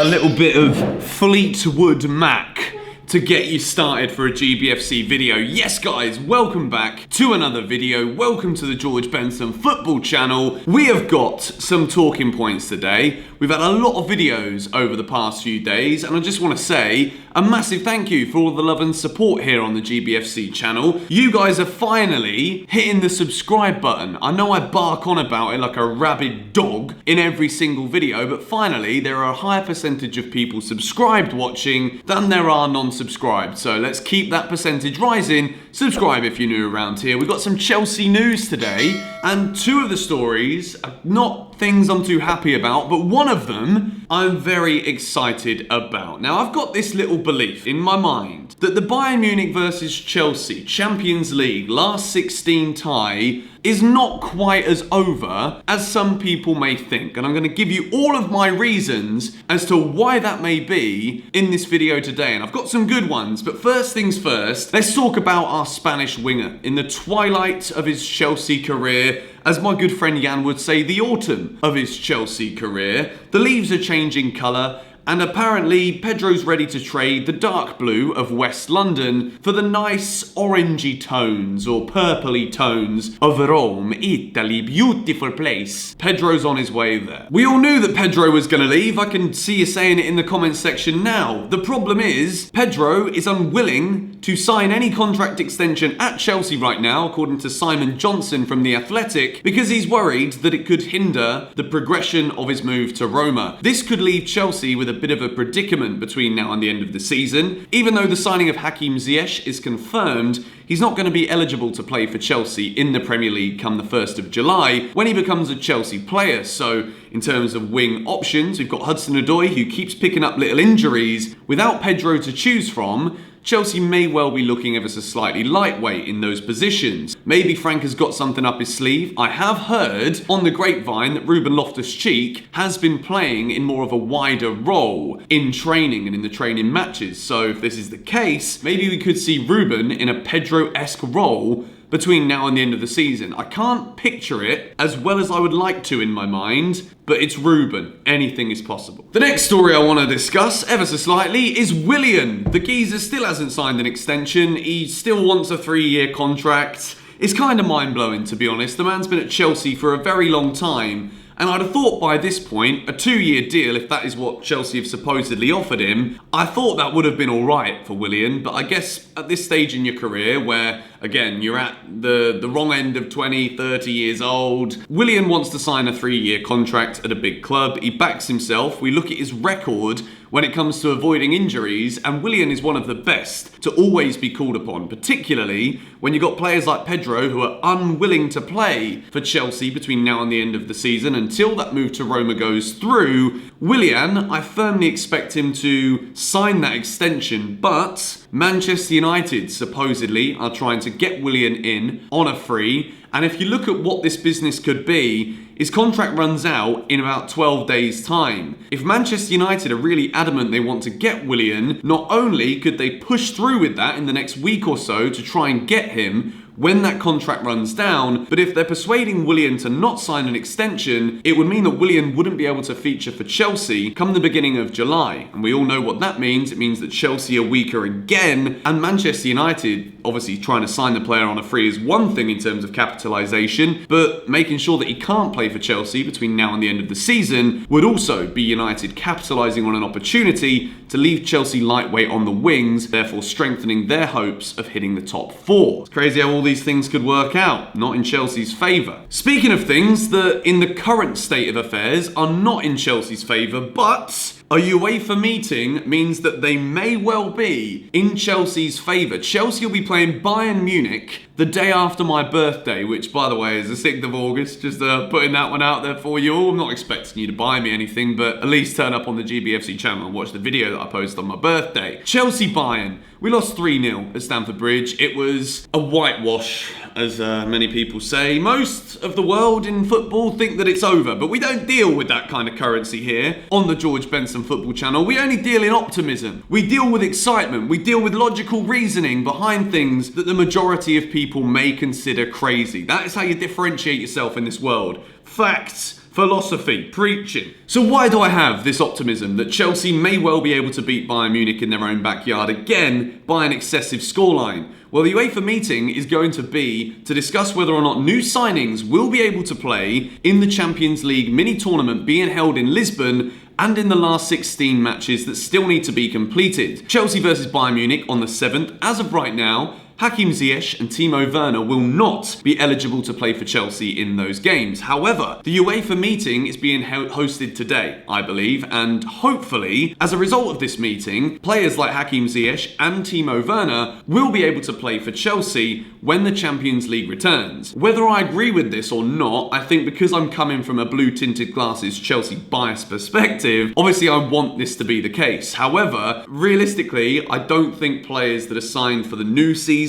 a little bit of Fleetwood Mac to get you started for a GBFC video. Yes guys, welcome back to another video. Welcome to the George Benson football channel. We have got some talking points today. We've had a lot of videos over the past few days, and I just want to say a massive thank you for all the love and support here on the GBFC channel. You guys are finally hitting the subscribe button. I know I bark on about it like a rabid dog in every single video, but finally there are a higher percentage of people subscribed watching than there are non-subscribed. So let's keep that percentage rising. Subscribe if you're new around here. We've got some Chelsea news today, and two of the stories are not things I'm too happy about, but one of them I'm very excited about. Now, I've got this little belief in my mind that the Bayern Munich versus Chelsea Champions League last 16 tie is not quite as over as some people may think, and I'm going to give you all of my reasons as to why that may be in this video today, and I've got some good ones. But first things first, let's talk about our Spanish winger in the twilight of his Chelsea career. As my good friend Jan would say, the autumn of his Chelsea career. The leaves are changing colour, and apparently Pedro's ready to trade the dark blue of West London for the nice orangey tones or purpley tones of Rome, Italy, beautiful place. Pedro's on his way there. We all knew that Pedro was going to leave. I can see you saying it in the comments section now. The problem is Pedro is unwilling to sign any contract extension at Chelsea right now, according to Simon Johnson from The Athletic, because he's worried that it could hinder the progression of his move to Roma. This could leave Chelsea with a bit of a predicament between now and the end of the season. Even though the signing of Havertz Ziyech is confirmed, he's not going to be eligible to play for Chelsea in the Premier League come the 1st of July when he becomes a Chelsea player. So in terms of wing options, we've got Hudson-Odoi, who keeps picking up little injuries. Without Pedro to choose from, Chelsea may well be looking ever so slightly lightweight in those positions. Maybe Frank has got something up his sleeve. I have heard on the grapevine that Ruben Loftus-Cheek has been playing in more of a wider role in training and in the training matches. So if this is the case, maybe we could see Ruben in a Pedro-esque role between now and the end of the season. I can't picture it as well as I would like to in my mind, but it's Ruben. Anything is possible. The next story I want to discuss, ever so slightly, is Willian. The geezer still hasn't signed an extension. He still wants a 3-year contract. It's kind of mind-blowing, to be honest. The man's been at Chelsea for a very long time, and I'd have thought by this point, a 2-year deal, if that is what Chelsea have supposedly offered him, I thought that would have been all right for Willian. But I guess at this stage in your career where, again, you're at the wrong end of 20, 30 years old, Willian wants to sign a 3-year contract at a big club. He backs himself. We look at his record when it comes to avoiding injuries, and Willian is one of the best to always be called upon, particularly when you've got players like Pedro who are unwilling to play for Chelsea between now and the end of the season until that move to Roma goes through. Willian, I firmly expect him to sign that extension, but Manchester United supposedly are trying to get Willian in on a free. And if you look at what this business could be, his contract runs out in about 12 days' time. If Manchester United are really adamant they want to get Willian, not only could they push through with that in the next week or so to try and get him when that contract runs down, but if they're persuading Willian to not sign an extension, it would mean that Willian wouldn't be able to feature for Chelsea come the beginning of July. And we all know what that means. It means that Chelsea are weaker again, and Manchester United, obviously trying to sign the player on a free is one thing in terms of capitalisation, but making sure that he can't play for Chelsea between now and the end of the season would also be United capitalising on an opportunity to leave Chelsea lightweight on the wings, therefore strengthening their hopes of hitting the top 4. It's crazy how all these things could work out, not in Chelsea's favour. Speaking of things that in the current state of affairs are not in Chelsea's favour, but a UEFA meeting means that they may well be in Chelsea's favour. Chelsea will be playing Bayern Munich the day after my birthday, which, by the way, is the 6th of August. Just putting that one out there for you all. I'm not expecting you to buy me anything, but at least turn up on the GBFC channel and watch the video that I posted on my birthday. Chelsea-Bayern. We lost 3-0 at Stamford Bridge. It was a whitewash, as many people say. Most of the world in football think that it's over, but we don't deal with that kind of currency here on the George Benson football channel. We only deal in optimism. We deal with excitement. We deal with logical reasoning behind things that the majority of people people may consider crazy. That is how you differentiate yourself in this world. Facts. Philosophy, preaching. So why do I have this optimism that Chelsea may well be able to beat Bayern Munich in their own backyard again by an excessive scoreline? Well, the UEFA meeting is going to be to discuss whether or not new signings will be able to play in the Champions League mini-tournament being held in Lisbon and in the last 16 matches that still need to be completed. Chelsea versus Bayern Munich on the 7th. As of right now, Hakim Ziyech and Timo Werner will not be eligible to play for Chelsea in those games. However, the UEFA meeting is being hosted today, I believe, and hopefully, as a result of this meeting, players like Hakim Ziyech and Timo Werner will be able to play for Chelsea when the Champions League returns. Whether I agree with this or not, I think because I'm coming from a blue-tinted glasses Chelsea bias perspective, obviously I want this to be the case. However, realistically, I don't think players that are signed for the new season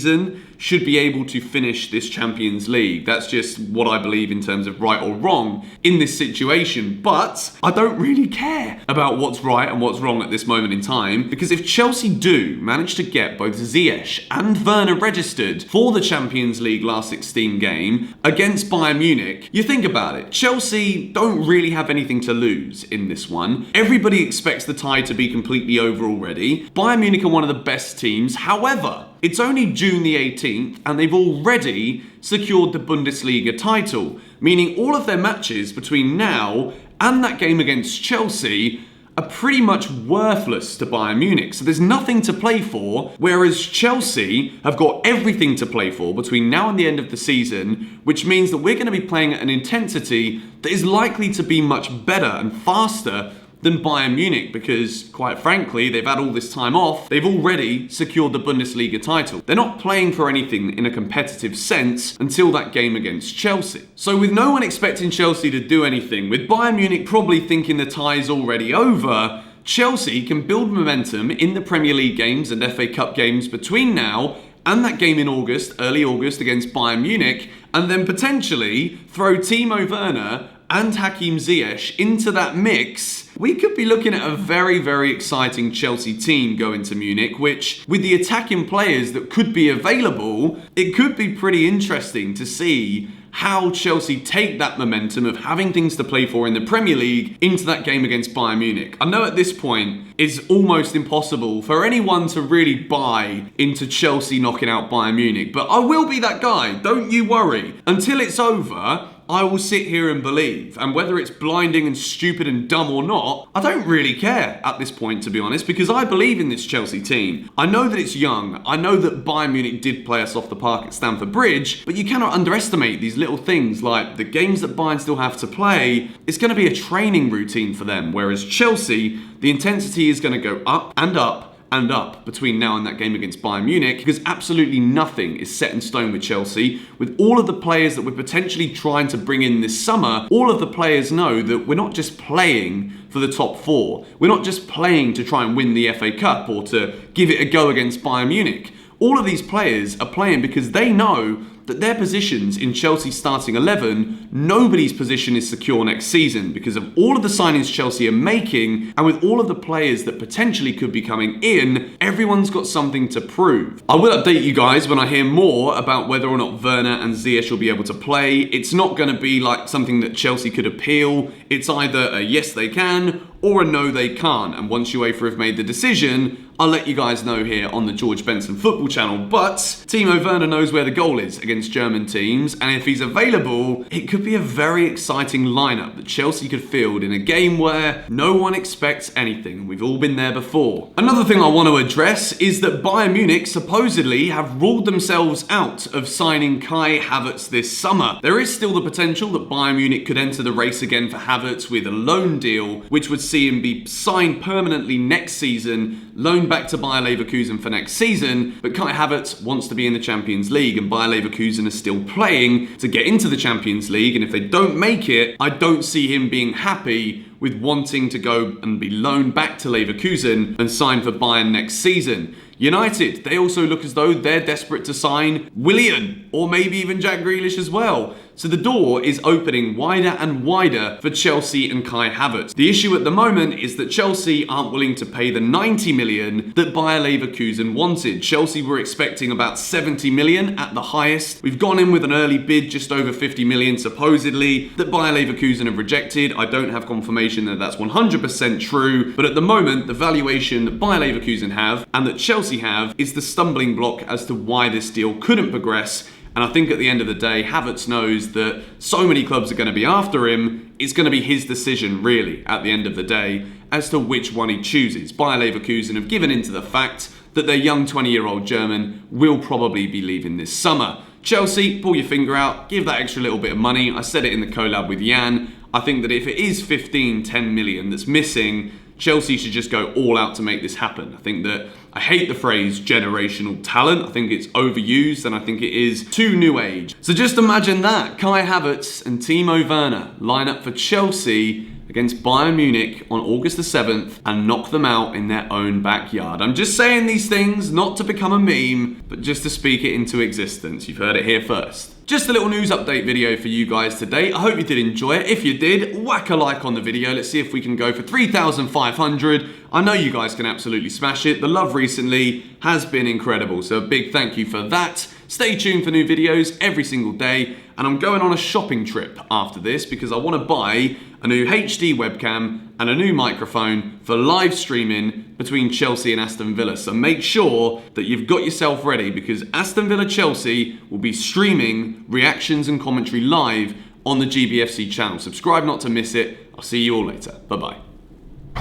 should be able to finish this Champions League. That's just what I believe in terms of right or wrong in this situation. But I don't really care about what's right and what's wrong at this moment in time, because if Chelsea do manage to get both Ziyech and Werner registered for the Champions League last 16 game against Bayern Munich, you think about it, Chelsea don't really have anything to lose in this one. Everybody expects the tie to be completely over already. Bayern Munich are one of the best teams. However, it's only June the 18th and they've already secured the Bundesliga title, meaning all of their matches between now and that game against Chelsea are pretty much worthless to Bayern Munich. So there's nothing to play for, whereas Chelsea have got everything to play for between now and the end of the season, which means that we're going to be playing at an intensity that is likely to be much better and faster than Bayern Munich, because quite frankly, they've had all this time off. They've already secured the Bundesliga title. They're not playing for anything in a competitive sense until that game against Chelsea. So with no one expecting Chelsea to do anything, with Bayern Munich probably thinking the tie's already over, Chelsea can build momentum in the Premier League games and FA Cup games between now and that game in August, early August against Bayern Munich, and then potentially throw Timo Werner and Hakim Ziyech into that mix. We could be looking at a very, very exciting Chelsea team going to Munich, which, with the attacking players that could be available, it could be pretty interesting to see how Chelsea take that momentum of having things to play for in the Premier League into that game against Bayern Munich. I know at this point it's almost impossible for anyone to really buy into Chelsea knocking out Bayern Munich, but I will be that guy, don't you worry. Until it's over, I will sit here and believe, and whether it's blinding and stupid and dumb or not, I don't really care at this point, to be honest, because I believe in this Chelsea team. I know that it's young, I know that Bayern Munich did play us off the park at Stamford Bridge, but you cannot underestimate these little things like the games that Bayern still have to play. It's going to be a training routine for them, whereas Chelsea, the intensity is going to go up and up and up between now and that game against Bayern Munich, because absolutely nothing is set in stone with Chelsea. With all of the players that we're potentially trying to bring in this summer, all of the players know that we're not just playing for the top four. We're not just playing to try and win the FA Cup or to give it a go against Bayern Munich. All of these players are playing because they know that their positions in Chelsea's starting 11, nobody's position is secure next season because of all of the signings Chelsea are making, and with all of the players that potentially could be coming in, everyone's got something to prove. I will update you guys when I hear more about whether or not Werner and Ziyech will be able to play. It's not going to be like something that Chelsea could appeal. It's either a yes they can or a no they can't, and once UEFA have made the decision, I'll let you guys know here on the George Benson football channel. But Timo Werner knows where the goal is against German teams, and if he's available, it could be a very exciting lineup that Chelsea could field in a game where no one expects anything. We've all been there before. Another thing I want to address is that Bayern Munich supposedly have ruled themselves out of signing Kai Havertz this summer. There is still the potential that Bayern Munich could enter the race again for Havertz with a loan deal, which would see him be signed permanently next season, loaned back to Bayer Leverkusen for next season. But Kai Havertz wants to be in the Champions League, and Bayer Leverkusen are still playing to get into the Champions League, and if they don't make it, I don't see him being happy with wanting to go and be loaned back to Leverkusen and sign for Bayern next season. United, they also look as though they're desperate to sign Willian, or maybe even Jack Grealish as well. So the door is opening wider and wider for Chelsea and Kai Havertz. The issue at the moment is that Chelsea aren't willing to pay the 90 million that Bayer Leverkusen wanted. Chelsea were expecting about 70 million at the highest. We've gone in with an early bid just over 50 million supposedly that Bayer Leverkusen have rejected. I don't have confirmation that that's 100% true, but at the moment the valuation that Bayer Leverkusen have and that Chelsea have is the stumbling block as to why this deal couldn't progress. And I think at the end of the day, Havertz knows that so many clubs are going to be after him. It's going to be his decision, really, at the end of the day, as to which one he chooses. Bayer Leverkusen have given in to the fact that their young 20-year-old German will probably be leaving this summer. Chelsea, pull your finger out, give that extra little bit of money. I said it in the collab with Jan. I think that if it is 10 million that's missing, Chelsea should just go all out to make this happen. I think that I hate the phrase generational talent. I think it's overused and I think it is too new age. So just imagine that. Kai Havertz and Timo Werner line up for Chelsea against Bayern Munich on August the 7th and knock them out in their own backyard. I'm just saying these things not to become a meme, but just to speak it into existence. You've heard it here first. Just a little news update video for you guys today. I hope you did enjoy it. If you did, whack a like on the video. Let's see if we can go for 3,500. I know you guys can absolutely smash it. The love recently has been incredible, so a big thank you for that. Stay tuned for new videos every single day, and I'm going on a shopping trip after this because I want to buy a new HD webcam and a new microphone for live streaming between Chelsea and Aston Villa. So make sure that you've got yourself ready because Aston Villa Chelsea will be streaming reactions and commentary live on the GBFC channel. Subscribe not to miss it. I'll see you all later. Bye-bye.